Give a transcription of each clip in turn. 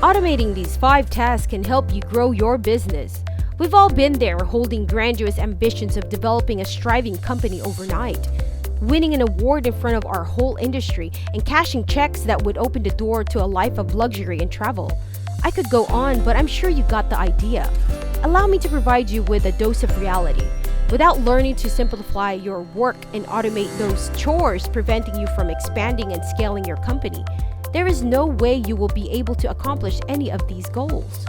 Automating these 5 tasks can help you grow your business. We've all been there, holding grandiose ambitions of developing a thriving company overnight, winning an award in front of our whole industry, and cashing checks that would open the door to a life of luxury and travel. I could go on, but I'm sure you got the idea. Allow me to provide you with a dose of reality. Without learning to simplify your work and automate those chores preventing you from expanding and scaling your company, there is no way you will be able to accomplish any of these goals.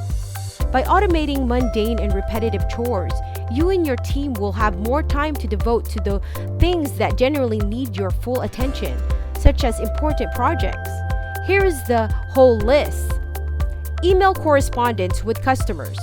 By automating mundane and repetitive chores, you and your team will have more time to devote to the things that generally need your full attention, such as important projects. Here is the whole list. Email correspondence with customers.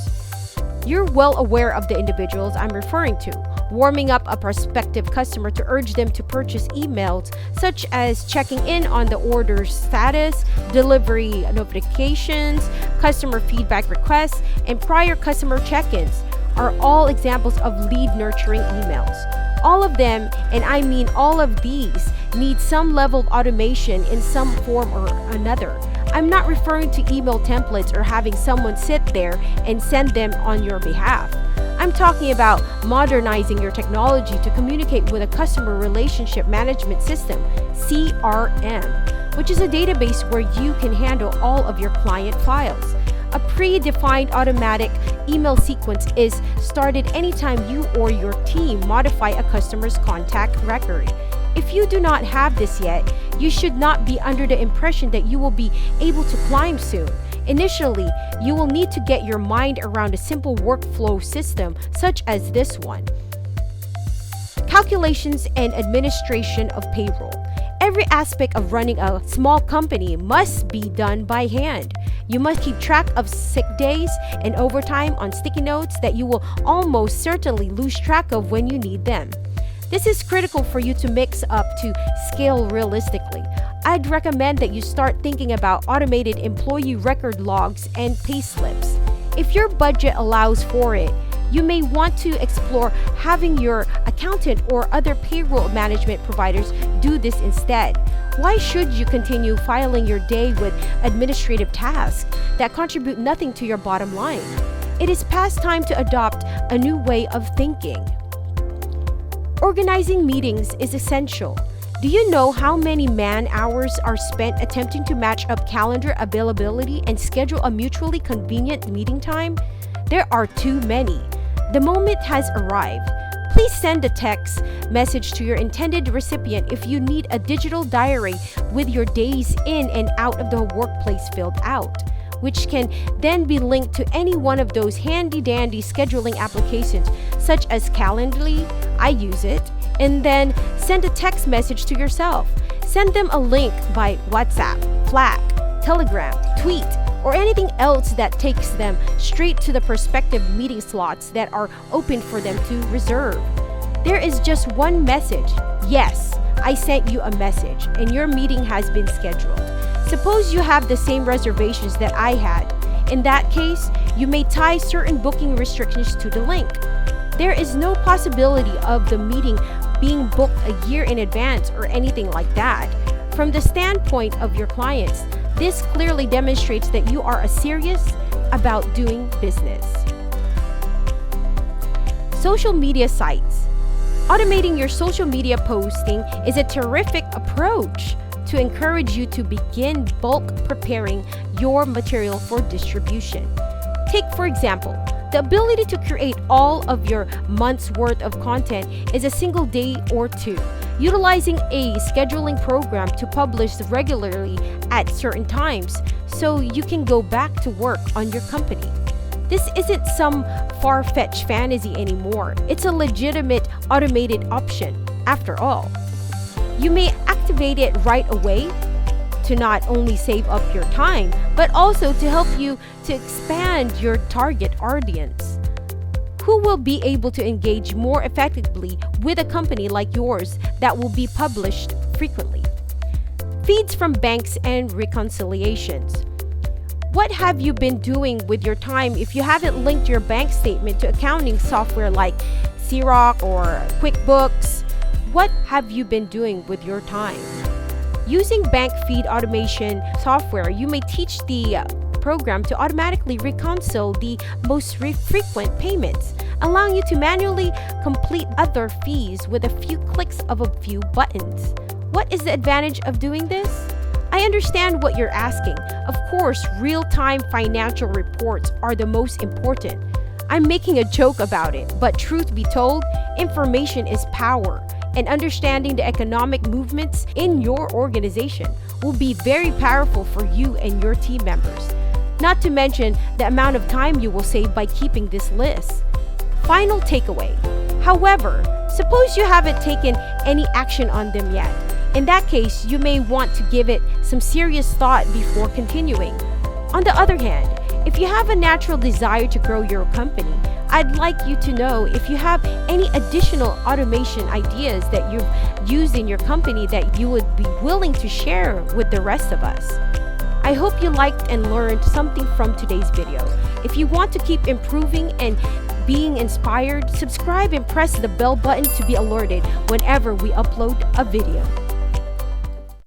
You're well aware of the individuals I'm referring to. Warming up a prospective customer to urge them to purchase emails such as checking in on the order's status, delivery notifications, customer feedback requests, and prior customer check-ins are all examples of lead nurturing emails. All of them, and I mean all of these, need some level of automation in some form or another. I'm not referring to email templates or having someone sit there and send them on your behalf. I'm talking about modernizing your technology to communicate with a customer relationship management system, CRM, which is a database where you can handle all of your client files. A predefined automatic email sequence is started anytime you or your team modify a customer's contact record. If you do not have this yet, you should not be under the impression that you will be able to climb soon. Initially, you will need to get your mind around a simple workflow system such as this one. Calculations and administration of payroll. Every aspect of running a small company must be done by hand. You must keep track of sick days and overtime on sticky notes that you will almost certainly lose track of when you need them. This is critical for you to mix up to scale realistically. I'd recommend that you start thinking about automated employee record logs and pay slips. If your budget allows for it, you may want to explore having your accountant or other payroll management providers do this instead. Why should you continue filing your day with administrative tasks that contribute nothing to your bottom line? It is past time to adopt a new way of thinking. Organizing meetings is essential. Do you know how many man-hours are spent attempting to match up calendar availability and schedule a mutually convenient meeting time? There are too many. The moment has arrived. Please send a text message to your intended recipient if you need a digital diary with your days in and out of the workplace filled out, which can then be linked to any one of those handy-dandy scheduling applications such as Calendly. I use it. And then send a text message to yourself. Send them a link by WhatsApp, Slack, Telegram, tweet, or anything else that takes them straight to the prospective meeting slots that are open for them to reserve. There is just one message. Yes, I sent you a message and your meeting has been scheduled. Suppose you have the same reservations that I had. In that case, you may tie certain booking restrictions to the link. There is no possibility of the meeting being booked a year in advance or anything like that. From the standpoint of your clients, this clearly demonstrates that you are serious about doing business. Social media sites. Automating your social media posting is a terrific approach to encourage you to begin bulk preparing your material for distribution. Take, for example, the ability to create all of your month's worth of content is a single day or two, utilizing a scheduling program to publish regularly at certain times so you can go back to work on your company. This isn't some far-fetched fantasy anymore. It's a legitimate automated option, after all. You may activate it right away to not only save up your time, but also to help you to expand your target audience, who will be able to engage more effectively with a company like yours that will be published frequently. Feeds from banks and reconciliations. What have you been doing with your time if you haven't linked your bank statement to accounting software like Xerox or QuickBooks? What have you been doing with your time? Using bank feed automation software, you may teach the program to automatically reconcile the most frequent payments, allowing you to manually complete other fees with a few clicks of a few buttons. What is the advantage of doing this? I understand what you're asking. Of course, real-time financial reports are the most important. I'm making a joke about it, but truth be told, information is power, and understanding the economic movements in your organization will be very powerful for you and your team members. Not to mention the amount of time you will save by keeping this list. Final takeaway. However, suppose you haven't taken any action on them yet. In that case, you may want to give it some serious thought before continuing. On the other hand, if you have a natural desire to grow your company, I'd like you to know if you have any additional automation ideas that you've used in your company that you would be willing to share with the rest of us. I hope you liked and learned something from today's video. If you want to keep improving and being inspired, subscribe and press the bell button to be alerted whenever we upload a video.